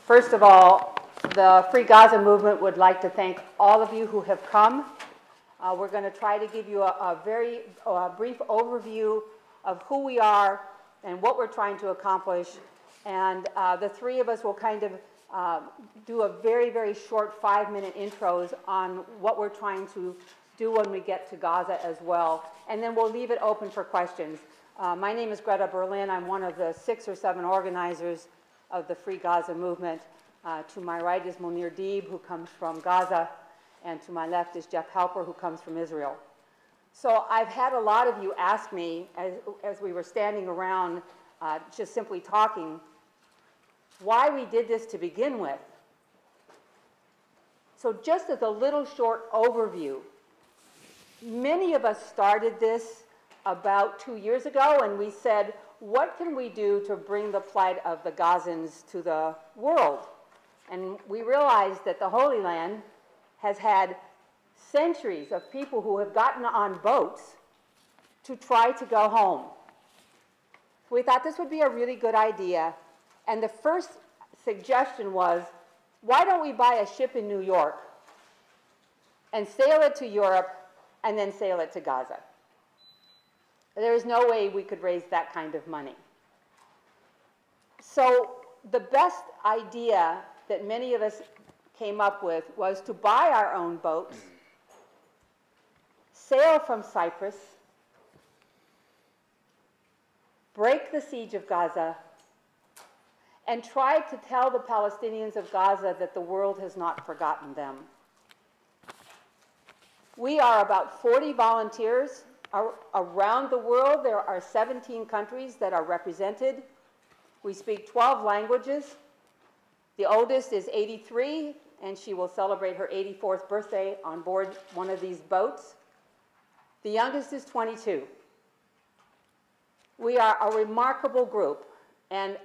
First of all, the Free Gaza movement would like to thank all of you who have come. We're going to try to give you a very brief overview of who we are and what we're trying to accomplish. And the three of us will kind of do a very, very short 5-minute intros on what we're trying to do when we get to Gaza as well. And then we'll leave it open for questions. My name is Greta Berlin. I'm one of the 6 or 7 organizers of the Free Gaza movement. To my right is Munir Deeb, who comes from Gaza, and to my left is Jeff Halper, who comes from Israel. So I've had a lot of you ask me, as we were standing around just simply talking, why we did this to begin with. So just as a little short overview, many of us started this about 2 years ago, and we said, what can we do to bring the plight of the Gazans to the world? And we realized that the Holy Land has had centuries of people who have gotten on boats to try to go home. We thought this would be a really good idea, and the first suggestion was, why don't we buy a ship in New York and sail it to Europe and then sail it to Gaza? There is no way we could raise that kind of money. So the best idea that many of us came up with was to buy our own boats, sail from Cyprus, break the siege of Gaza, and try to tell the Palestinians of Gaza that the world has not forgotten them. We are about 40 volunteers around the world. There are 17 countries that are represented. We speak 12 languages. The oldest is 83, and she will celebrate her 84th birthday on board one of these boats. The youngest is 22. We are a remarkable group, and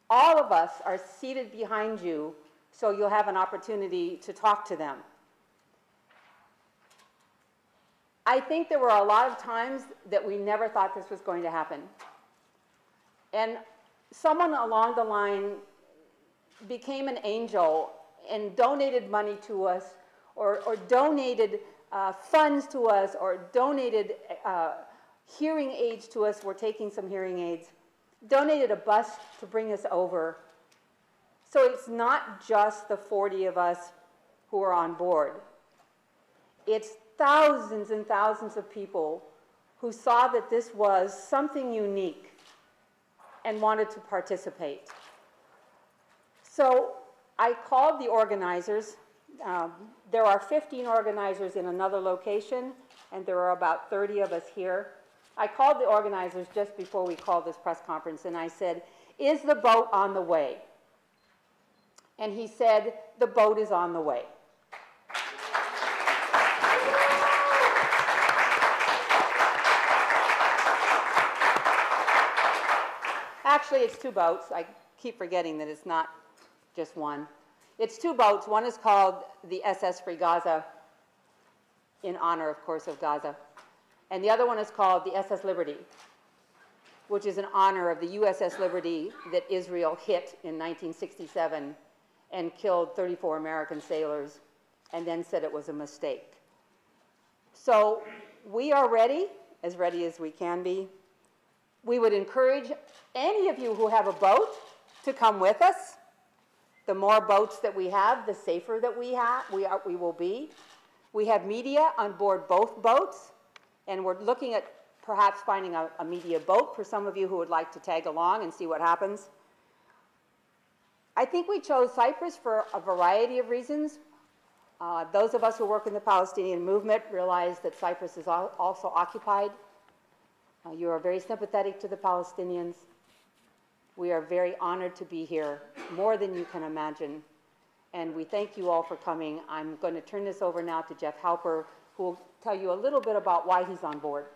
all of us are seated behind you, so you'll have an opportunity to talk to them. I think there were a lot of times that we never thought this was going to happen. And someone along the line became an angel and donated money to us, or donated funds to us, or donated hearing aids to us. We're taking some hearing aids. Donated a bus to bring us over. So it's not just the 40 of us who are on board. It's thousands and thousands of people who saw that this was something unique and wanted to participate. So I called the organizers. There are 15 organizers in another location, and there are about 30 of us here. I called the organizers just before we called this press conference, and I said, is the boat on the way? And he said, the boat is on the way. Actually, it's 2 boats. I keep forgetting that it's not just one. It's 2 boats. One is called the SS Free Gaza, in honor, of course, of Gaza. And the other one is called the SS Liberty, which is in honor of the USS Liberty that Israel hit in 1967 and killed 34 American sailors, and then said it was a mistake. So we are ready as we can be. We would encourage any of you who have a boat to come with us. The more boats that we have, the safer that we will be. We have media on board both boats, and we're looking at perhaps finding a media boat for some of you who would like to tag along and see what happens. I think we chose Cyprus for a variety of reasons. Those of us who work in the Palestinian movement realize that Cyprus is also occupied. You are very sympathetic to the Palestinians. We are very honored to be here, more than you can imagine. And we thank you all for coming. I'm going to turn this over now to Jeff Halper, who will tell you a little bit about why he's on board.